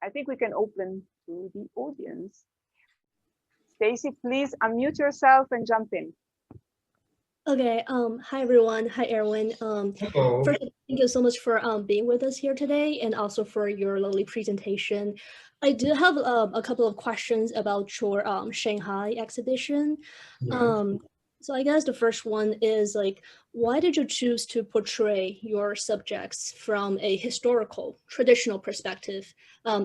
I think we can open to the audience. Stacy, please unmute yourself and jump in. Okay, hi everyone. Hi Erwin. First, thank you so much for being with us here today and also for your lovely presentation. I do have a couple of questions about your Shanghai exhibition. Yeah. So I guess the first one is like, why did you choose to portray your subjects from a historical, traditional perspective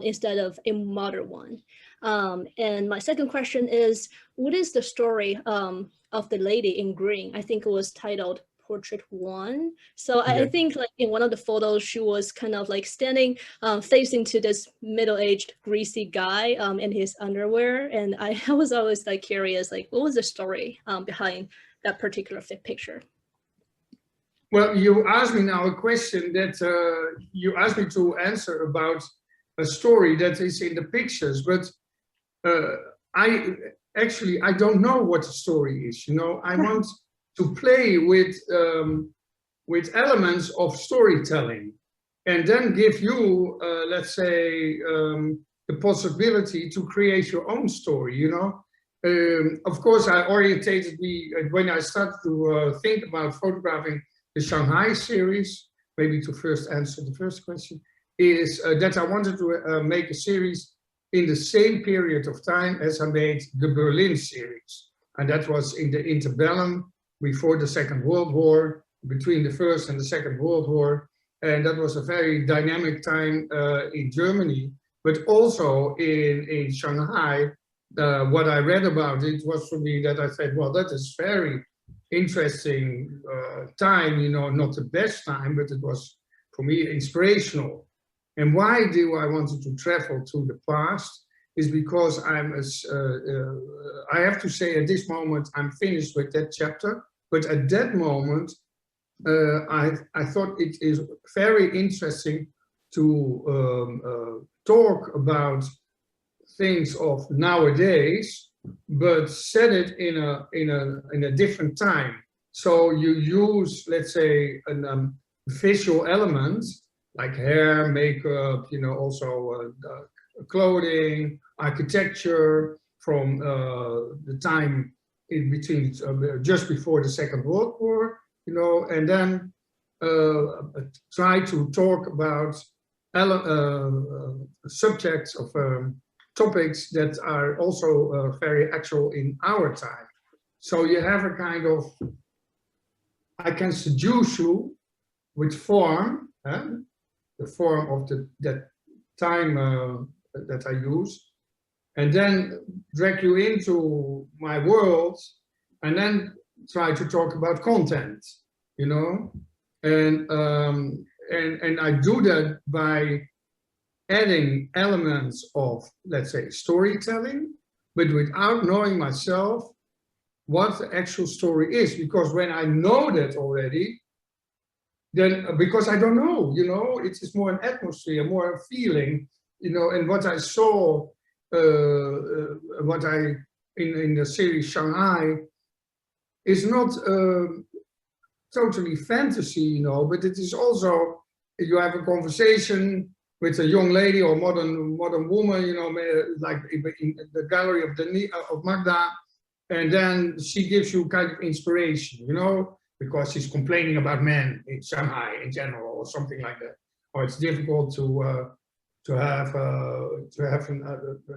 instead of a modern one? And my second question is, what is the story of the lady in green? I think it was titled Portrait One. So I think like in one of the photos, she was kind of like standing facing to this middle-aged greasy guy in his underwear. And I was always like curious, like what was the story behind that particular picture? Well, you asked me now a question that you asked me to answer about a story that is in the pictures, but I don't know what the story is. You know, I want to play with elements of storytelling, and then give you, let's say, the possibility to create your own story. You know, of course, I orientated me when I started to think about photographing the Shanghai series. Maybe to first answer the first question is that I wanted to make a series in the same period of time as I made the Berlin series. And that was in the interbellum, before the Second World War, between the First and the Second World War. And that was a very dynamic time in Germany, but also in Shanghai. What I read about it was for me that I said, well, that is very interesting time, you know, not the best time, but it was for me inspirational. And why do I wanted to travel to the past is because I have to say at this moment, I'm finished with that chapter. But at that moment, I thought it is very interesting to talk about things of nowadays, but set it in a different time. So you use, let's say, a visual element like hair, makeup, you know, also clothing, architecture from the time in between, just before the Second World War, you know, and then try to talk about subjects of topics that are also very actual in our time. So you have a kind of, I can seduce you with form, the form of that time that I use, and then drag you into my world, and then try to talk about content, you know, and I do that by adding elements of, let's say, storytelling, but without knowing myself what the actual story is, because when I know that already, then because I don't know, you know, it is more an atmosphere, more a feeling, you know, and what I saw, what I in the series Shanghai is not totally fantasy, you know, but it is also, you have a conversation with a young lady or modern woman, you know, like in the gallery of Magda, and then she gives you kind of inspiration, you know, because she's complaining about men in Shanghai in general, or something like that, or it's difficult to have a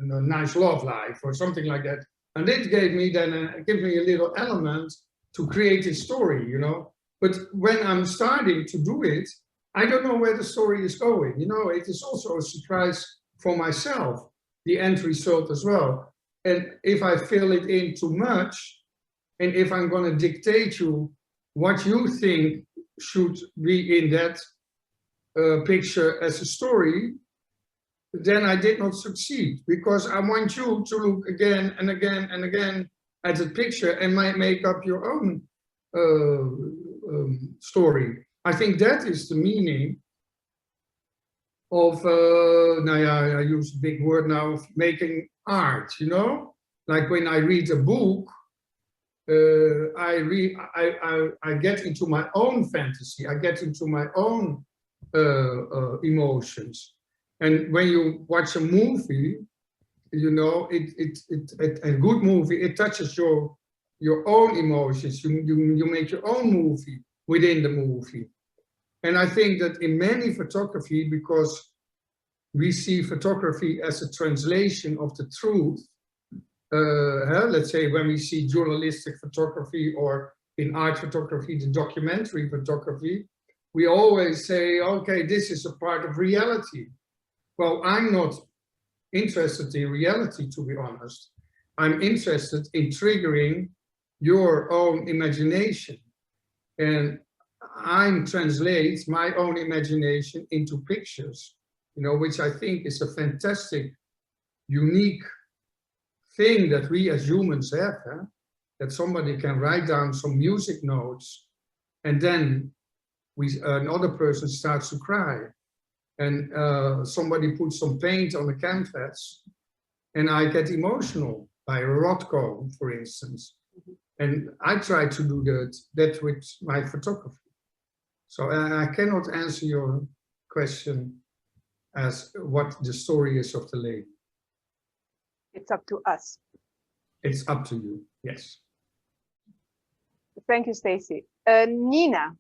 nice love life, or something like that. And it gave me a little element to create a story, you know. But when I'm starting to do it, I don't know where the story is going. You know, it is also a surprise for myself, the end result as well. And if I fill it in too much, and if I'm going to dictate you what you think should be in that picture as a story, then I did not succeed, because I want you to look again and again and again at the picture and might make up your own story. I think that is the meaning of, now yeah, I use a big word now, of making art, you know? Like when I read a book, I get into my own fantasy, I get into my own emotions. And when you watch a movie, you know, a good movie, it touches your own emotions. You make your own movie within the movie. And I think that in many photography, because we see photography as a translation of the truth, let's say when we see journalistic photography, or in art photography, the documentary photography, we always say, okay, this is a part of reality. Well, I'm not interested in reality, to be honest. I'm interested in triggering your own imagination. And I translate my own imagination into pictures, you know, which I think is a fantastic, unique thing that we as humans have, that somebody can write down some music notes, and then another person starts to cry, and somebody puts some paint on the canvas, and I get emotional, by Rothko, for instance. And I try to do that with my photography. So I cannot answer your question as what the story is of the lady. It's up to us. It's up to you, yes. Thank you, Stacy. Nina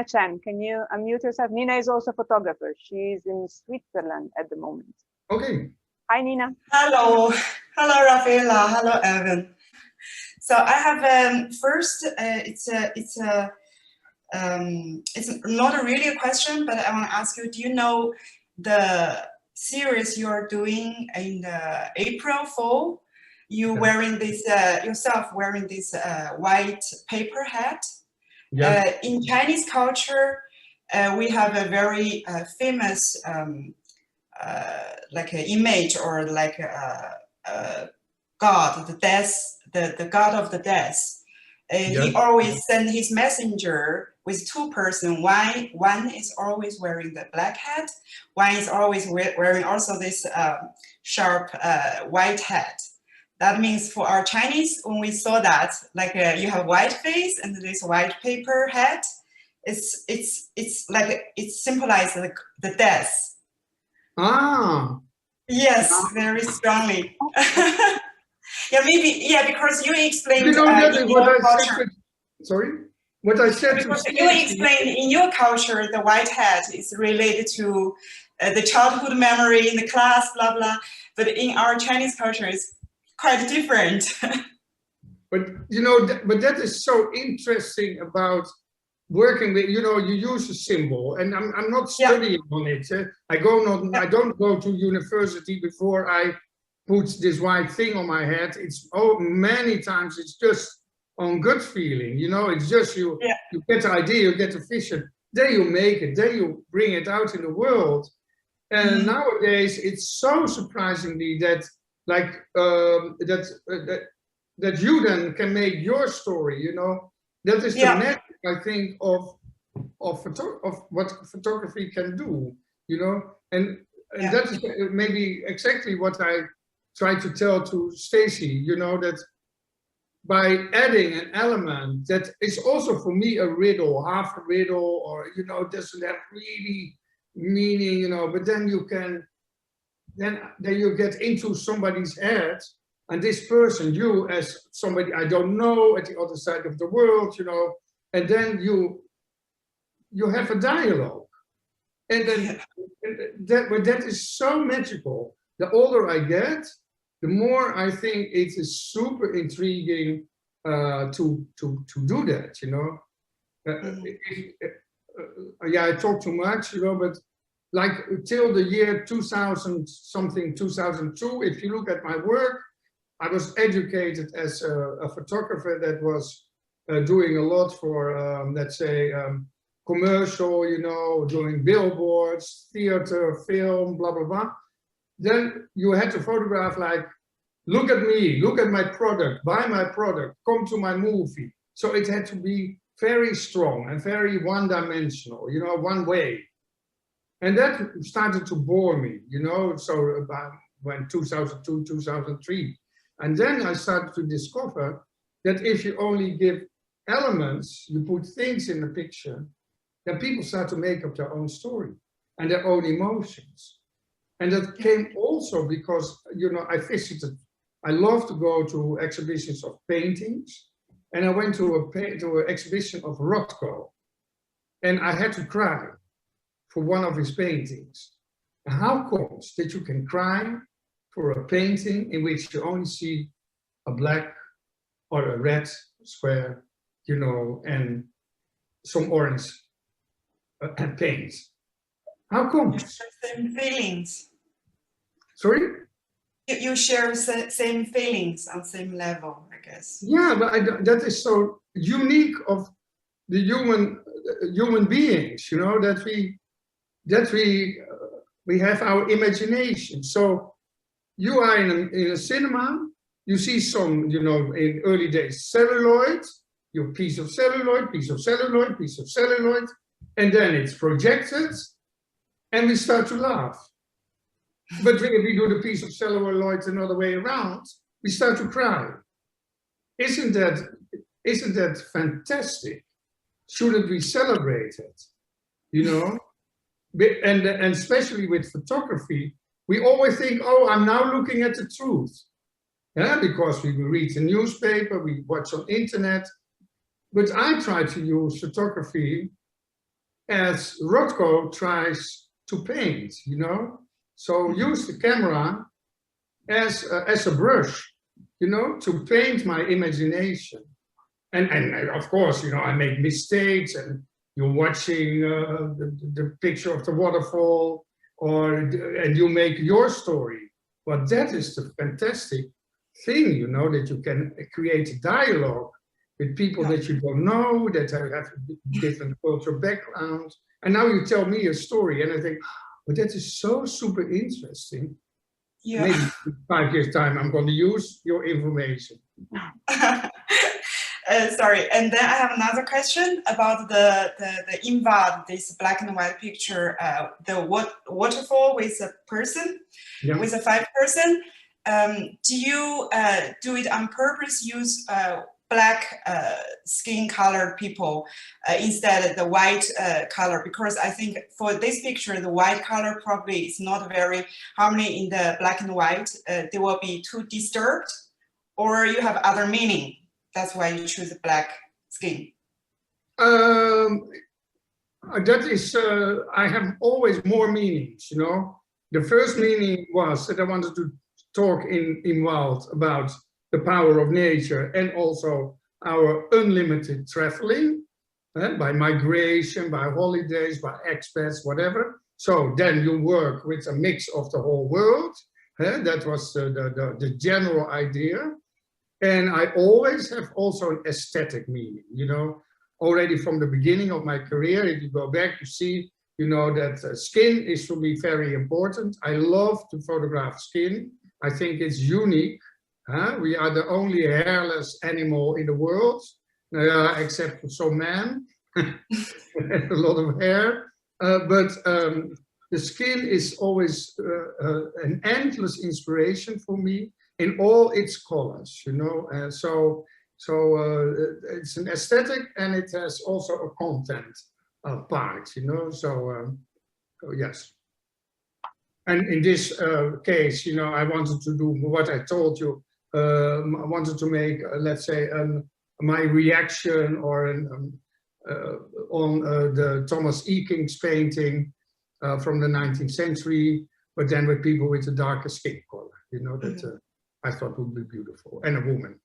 Chen, can you unmute yourself? Nina is also a photographer. She's in Switzerland at the moment. Okay. Hi, Nina. Hello, hello, Raffaella. Hello, Erwin. So I have first, it's not really a question, but I want to ask you: do you know the series you are doing in the April fall? You wearing this yourself wearing this white paper hat. Yeah. In Chinese culture, we have a very famous like an image, or like a god, the death, the god of the death. He always send his messenger with two persons. One is always wearing the black hat. One is always wearing also this sharp white hat. That means for our Chinese, when we saw that, like you have white face and this white paper hat, it's like it symbolizes the death. Ah. Yes, very strongly. Yeah, maybe, yeah, because you explained You know, that in is your what I culture. said. Sorry? What I said Because to you explained in your culture, the white hat is related to the childhood memory in the class, blah, blah. But in our Chinese culture, it's quite different. But, you know, but that is so interesting about working with, you know, you use a symbol, and I'm not studying on it. I don't go to university before I put this white thing on my head. It's many times it's just on gut feeling, you know. It's just you get the idea, you get the vision, then you make it, then you bring it out in the world. And nowadays it's so surprisingly that like that you then can make your story, you know. That is the magic, I think, of what photography can do, you know. And that is maybe exactly what I try to tell to Stacy, you know, that by adding an element that is also for me a riddle, half a riddle, or, you know, doesn't have really meaning, you know, but then you can, then you get into somebody's head, and this person, you as somebody I don't know at the other side of the world, you know, and then you have a dialogue. And then that is so magical. The older I get, the more I think it is super intriguing to do that, you know. Yeah, I talk too much, you know, but like till the year 2000 something, 2002, if you look at my work, I was educated as a photographer that was doing a lot for, let's say, commercial, you know, doing billboards, theater, film, blah, blah, blah. Then you had to photograph like, look at me, look at my product, buy my product, come to my movie. So it had to be very strong and very one-dimensional, you know, one way. And that started to bore me, you know, so about when 2002, 2003. And then I started to discover that if you only give elements, you put things in the picture, then people start to make up their own story and their own emotions. And that came also because, you know, I love to go to exhibitions of paintings, and I went to an exhibition of Rothko, and I had to cry for one of his paintings. How comes that you can cry for a painting in which you only see a black or a red square, you know, and some orange and paint? How comes? Same feelings. Sorry? You share same feelings on same level, I guess. Yeah, but that is so unique of the human beings, you know, that we have our imagination. So you are in a cinema, you see some, you know, in early days celluloid, your piece of celluloid, piece of celluloid, piece of celluloid, and then it's projected, and we start to laugh. But if we do the piece of celluloid another way around, we start to cry. Isn't that fantastic? Shouldn't we celebrate it? You know, and especially with photography, we always think, oh, I'm now looking at the truth. Yeah, because we read the newspaper, we watch on internet. But I try to use photography as Rothko tries to paint, you know. So use the camera as a brush, you know, to paint my imagination. And of course, you know, I make mistakes, and you're watching the picture of the waterfall, and you make your story. But that is the fantastic thing, you know, that you can create a dialogue with people that you don't know, that have different cultural backgrounds. And now you tell me a story, and I think, but that is so super interesting. Yeah. Maybe in 5 years' time, I'm going to use your information. Sorry, and then I have another question about the invad, this black and white picture, the waterfall with a person, with a 5 person. Do you do it on purpose? Use black skin color people instead of the white color, because I think for this picture the white color probably is not very harmony in the black and white. They will be too disturbed, or you have other meaning. That's why you choose black skin. That is, I have always more meanings, you know. The first meaning was that I wanted to talk in Wild about the power of nature, and also our unlimited traveling, by migration, by holidays, by expats, whatever. So then you work with a mix of the whole world. That was the general idea. And I always have also an aesthetic meaning, you know, already from the beginning of my career. If you go back, you see, you know, that skin is for me very important. I love to photograph skin. I think it's unique. We are the only hairless animal in the world, except for some men, a lot of hair. But the skin is always an endless inspiration for me in all its colors, you know. So it's an aesthetic, and it has also a content part, you know. So yes. And in this case, you know, I wanted to do what I told you. I wanted to make, let's say, my reaction or on the Thomas E. King's painting from the 19th century, but then with people with a darker skin color, you know, that I thought would be beautiful, and a woman.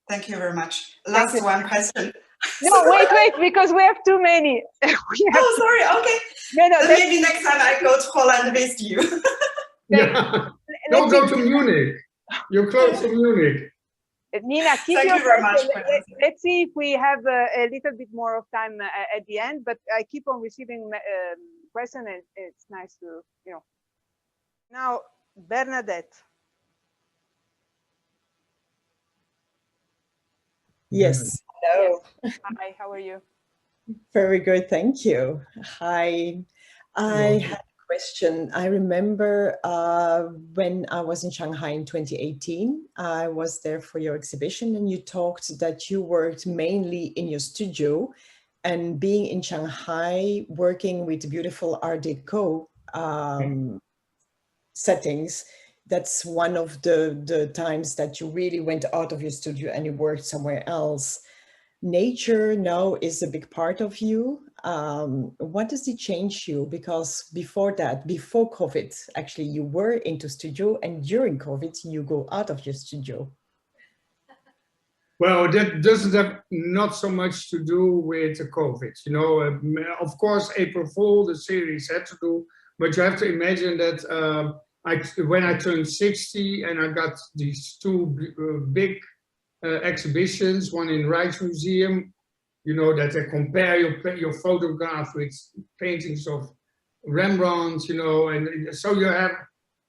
Thank you very much. Last one question. No, wait, because we have too many. Oh, sorry. Okay. No, so maybe next time I go to Holland with you. Yeah. Don't go to Munich. You're close to Munich. Nina, keep your question. Let's see if we have a little bit more of time at the end, but I keep on receiving questions, and it's nice to, you know. Now, Bernadette. Yes. Hello. Yes. Hi, how are you? Very good, thank you. Hi. I had a question. I remember when I was in Shanghai in 2018, I was there for your exhibition, and you talked that you worked mainly in your studio, and being in Shanghai, working with beautiful Art Deco, settings, that's one of the times that you really went out of your studio and you worked somewhere else. Nature now is a big part of you. What does it change you? Because before that, before COVID, actually you were into studio, and during COVID, you go out of your studio. Well, that doesn't have not so much to do with COVID. You know, of course, April Fool, the series had to do, but you have to imagine that when I turned 60 and I got these two big exhibitions, one in Rijksmuseum, you know, that they compare your photograph with paintings of Rembrandt, you know, and so you have,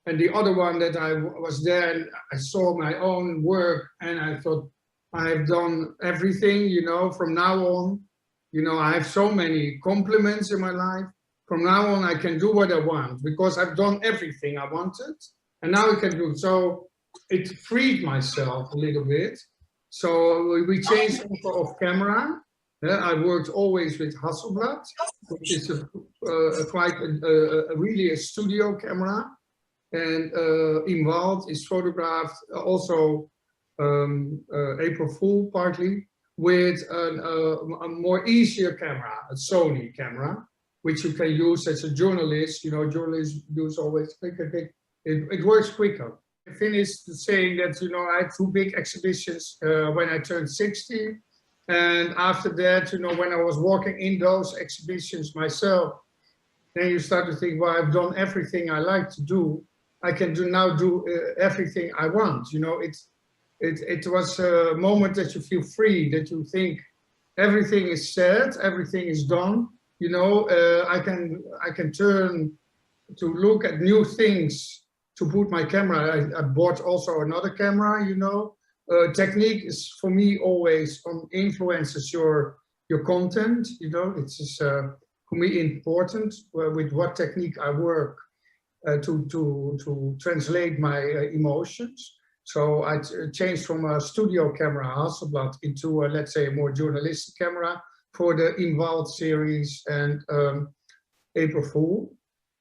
and the other one that I was there and I saw my own work and I thought, I've done everything, you know, from now on, you know, I have so many compliments in my life. From now on, I can do what I want because I've done everything I wanted and now I can do. So it freed myself a little bit. So we changed also of camera. I worked always with Hasselblad, which is really a studio camera. And Imwald is photographed also April Fool partly with a more easier camera, a Sony camera, which you can use as a journalist. You know, journalists use always it works quicker. I finished saying that, you know, I had two big exhibitions when I turned 60. And after that, you know, when I was walking in those exhibitions myself, then you start to think, well, I've done everything I like to do. I can now do everything I want. You know, it was a moment that you feel free, that you think everything is said, everything is done. You know, I can turn to look at new things to put my camera. I bought also another camera, you know. Technique is for me always influences your content, you know. It's just, for me important with what technique I work to translate my emotions. So I changed from a studio camera, Hasselblad, into let's say a more journalistic camera for the Imwald series and April Fool.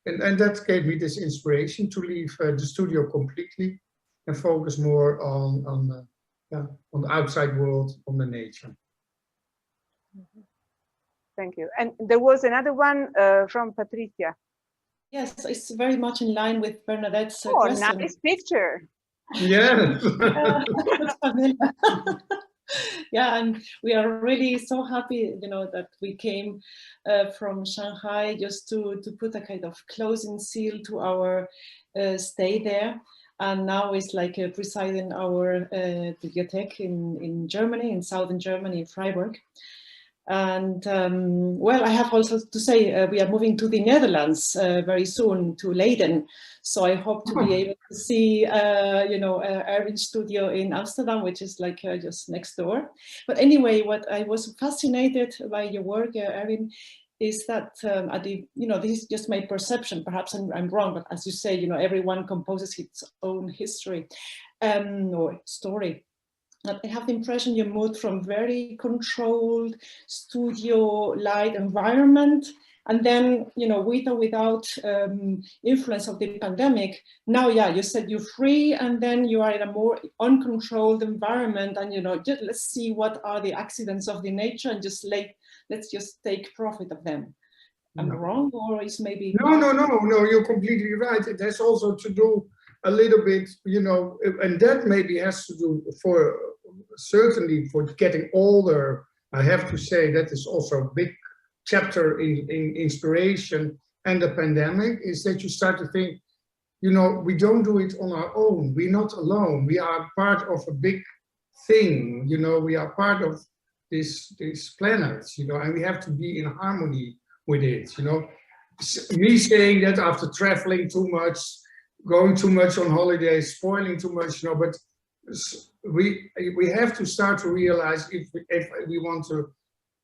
And that gave me this inspiration to leave the studio completely and focus more on the outside world, on the nature. Thank you. And there was another one from Patricia. Yes, it's very much in line with Bernadette's question. Nice picture. Yeah. Yeah, and we are really so happy, you know, that we came from Shanghai just to put a kind of closing seal to our stay there. And now it's like presiding our bibliothèque in Germany, in southern Germany, in Freiburg. And well, I have also to say we are moving to the Netherlands very soon, to Leiden. So I hope to be able to see, you know, Erwin's studio in Amsterdam, which is like just next door. But anyway, what I was fascinated by your work, Erwin, is that at the, you know, this is just my perception. Perhaps I'm wrong, but as you say, you know, everyone composes its own history or story. I have the impression you moved from very controlled studio light environment, and then, you know, with or without influence of the pandemic, now, yeah, you said you're free, and then you are in a more uncontrolled environment, and, you know, just let's see what are the accidents of the nature, and just let's just take profit of them. I'm wrong, or is maybe... No, you're completely right. It has also to do a little bit, you know, and that maybe has to do certainly for getting older. I have to say that is also a big chapter in inspiration and the pandemic, is that you start to think, you know, we don't do it on our own. We're not alone. We are part of a big thing, you know, we are part of this planet, you know, and we have to be in harmony with it, you know. Me saying that after traveling too much, going too much on holidays, spoiling too much, you know, but we have to start to realize if we want to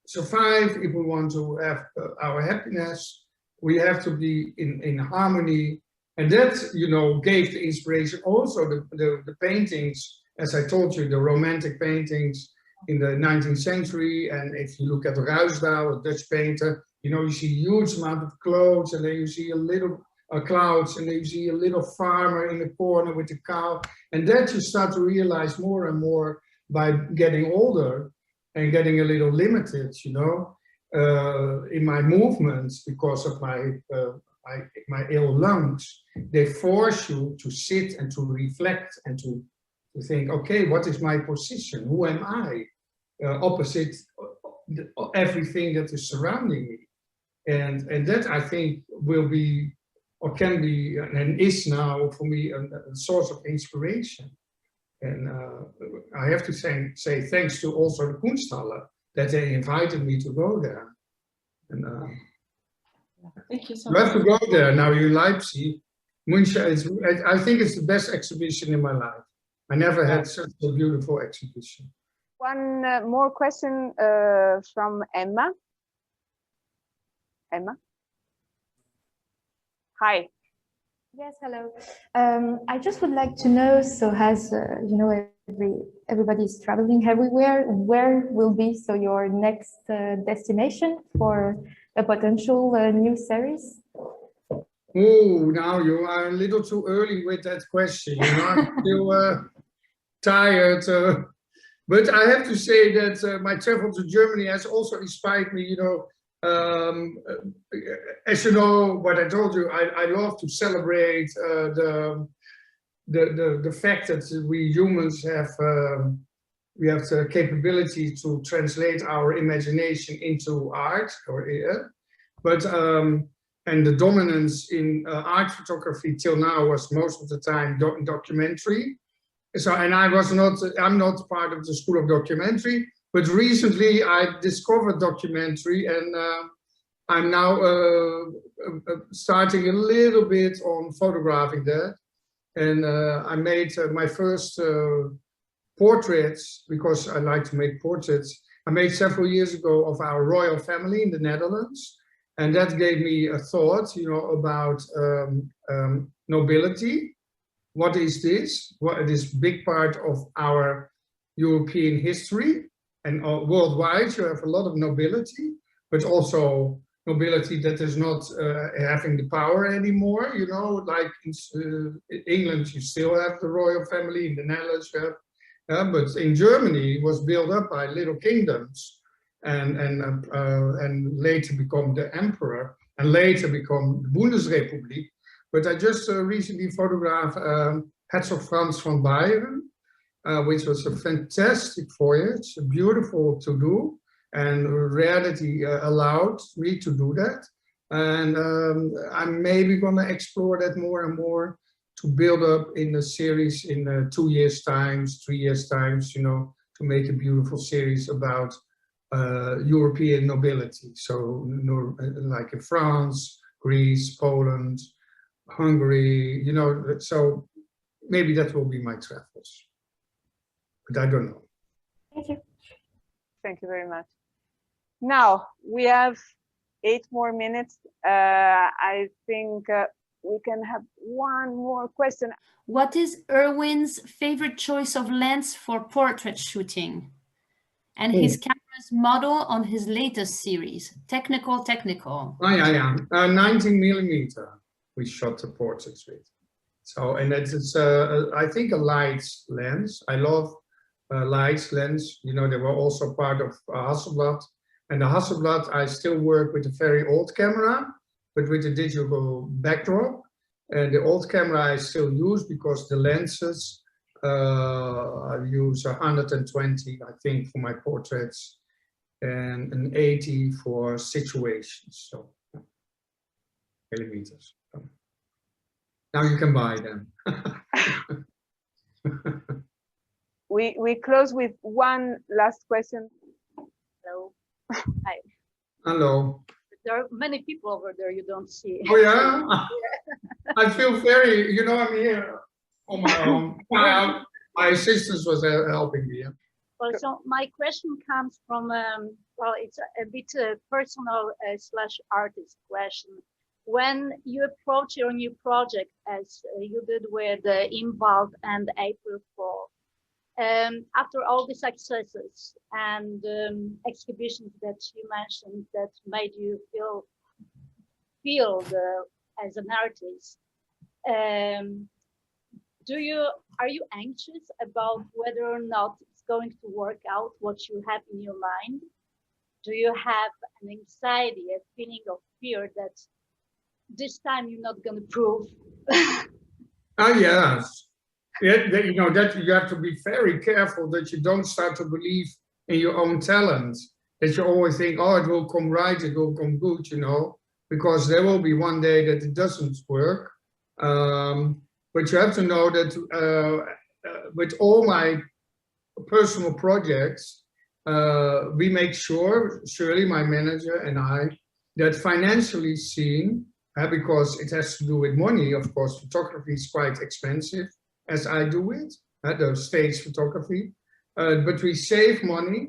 survive, if we want to have our happiness, we have to be in harmony. And that, you know, gave the inspiration. Also the paintings, as I told you, the romantic paintings in the 19th century. And if you look at Ruysdael, a Dutch painter, you know, you see a huge amount of clothes, and then you see a little clouds, and you see a little farmer in the corner with the cow. And that you start to realize more and more by getting older and getting a little limited, you know, in my movements because of my ill lungs. They force you to sit and to reflect and to think, okay, what is my position? Who am I? Opposite everything that is surrounding me. And that I think will be, or can be, and is now for me a source of inspiration. And I have to say thanks to also the Kunsthalle that they invited me to go there. And thank you so you have much. to go there now. You Leipzig, München. I think it's the best exhibition in my life. I never had such a beautiful exhibition. One more question from Emma. Emma. Hi. Yes, hello. I just would like to know, so as you know, everybody's traveling everywhere, where will be so your next destination for a potential new series? Oh, now you are a little too early with that question. You know, I'm still tired. But I have to say that my travel to Germany has also inspired me, you know. As you know, what I told you, I love to celebrate the fact that we humans have we have the capability to translate our imagination into art, and the dominance in art photography till now was most of the time documentary. So, and I'm not part of the school of documentary. But recently I discovered documentary, and I'm now starting a little bit on photographing that. And I made my first portraits, because I like to make portraits. I made several years ago of our royal family in the Netherlands. And that gave me a thought, you know, about nobility. What is this? What is big part of our European history? And worldwide, you have a lot of nobility, but also nobility that is not having the power anymore. You know, like in England, you still have the royal family. In the Netherlands, you have, but in Germany, it was built up by little kingdoms, and later become the emperor, and later become the Bundesrepublik. But I just recently photographed Herzog Franz von Bayern, which was a fantastic voyage, beautiful to do, and reality allowed me to do that. And I'm maybe going to explore that more and more to build up in the series in 2 years' times, 3 years' times, you know, to make a beautiful series about European nobility. So, you know, like in France, Greece, Poland, Hungary, you know, so maybe that will be my travels. But I don't know. Thank you. Thank you very much. Now we have 8 more minutes. I think we can have one more question. What is Erwin's favorite choice of lens for portrait shooting? And his camera's model on his latest series, Technical. Oh, yeah. 19mm. We shot the portraits with. So, and it's I think a light lens. I love light lens. You know, they were also part of Hasselblad. And the Hasselblad, I still work with a very old camera, but with a digital backdrop. And the old camera I still use because the lenses, I use 120, I think, for my portraits, and an 80 for situations. So, millimeters. Now you can buy them. We close with one last question. Hello. Hi. Hello. There are many people over there you don't see. Oh yeah? I feel very, you know, I'm here on my own. My assistant was helping me. Well, so my question comes from, well, it's a bit personal / artist question. When you approach your new project, as you did with Involve and April 4, after all the successes and exhibitions that you mentioned that made you feel the as an artist. Are you anxious about whether or not it's going to work out what you have in your mind? Do you have an anxiety, a feeling of fear that this time you're not going to prove? Yes. Yeah, you know, that you have to be very careful that you don't start to believe in your own talent. That you always think, oh, it will come right, it will come good, you know, because there will be one day that it doesn't work. But you have to know that with all my personal projects, we make sure, Shirley, my manager, and I, that financially seen, because it has to do with money, of course, photography is quite expensive, as I do it, the stage photography, but we save money,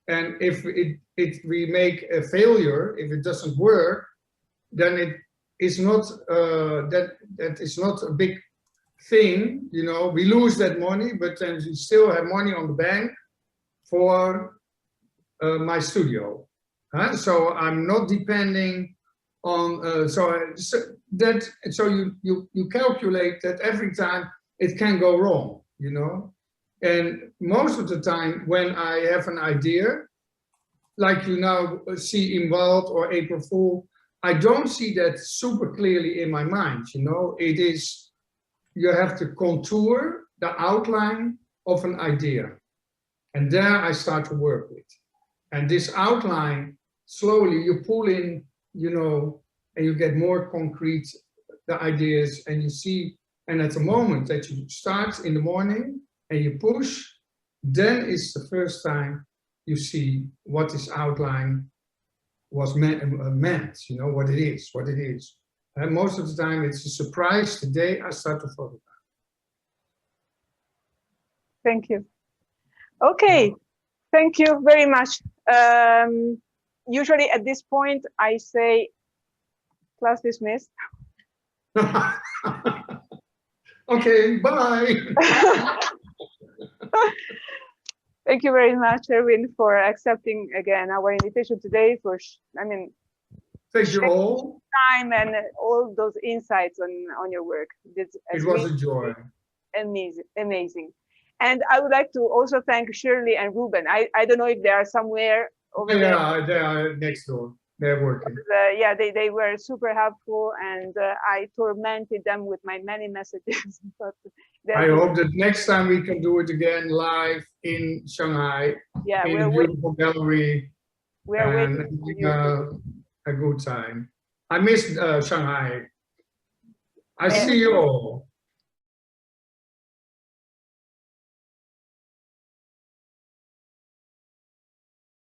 and if we make a failure, if it doesn't work, then it is not, that is not a big thing, you know, we lose that money, but then we still have money on the bank for my studio. So I'm not depending on, so you calculate that every time it can go wrong, you know. And most of the time when I have an idea, like you now see in Wild or April Fool, I don't see that super clearly in my mind, you know. It is, you have to contour the outline of an idea. And there I start to work with. And this outline, slowly you pull in, you know, and you get more concrete the ideas, and you see, and at the moment that you start in the morning and you push, then is the first time you see what this outline was meant, you know, what it is. And most of the time it's a surprise the day I start to photograph. Thank you. Okay, thank you very much. Usually at this point I say, class dismissed. Okay, bye. Thank you very much, Erwin, for accepting again our invitation today. Thank you all. Time and all those insights on your work. It was a joy. Amazing. And I would like to also thank Shirley and Ruben. I don't know if they are somewhere over there. Yeah, they are next door. They're working. Yeah, they were super helpful, and I tormented them with my many messages. But I hope that next time we can do it again live in Shanghai, yeah, in a beautiful gallery. We're waiting for you. A good time. I miss Shanghai. I see you all.